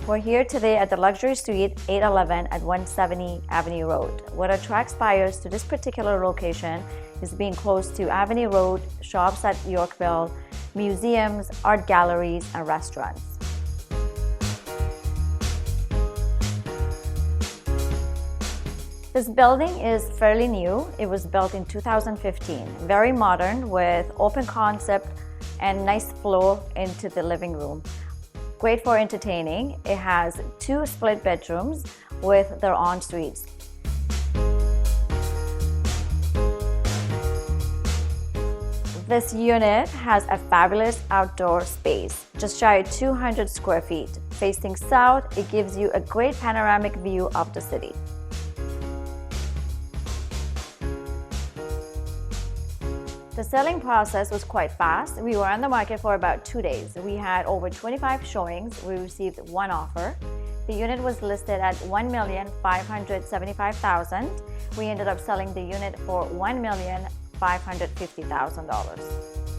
We're here today at the luxury suite 811 at 170 Avenue Road. What attracts buyers to this particular location is being close to Avenue Road, shops at Yorkville, museums, art galleries, and restaurants. This building is fairly new. It was built in 2015. Very modern with open concept and nice flow into the living room. Great for entertaining. It has 2 split bedrooms with their en-suites. This unit has a fabulous outdoor space, just shy of 200 square feet. Facing south, it gives you a great panoramic view of the city. The selling process was quite fast. We were on the market for about 2 days. We had over 25 showings. We received 1 offer. The unit was listed at $1,575,000. We ended up selling the unit for $1,550,000.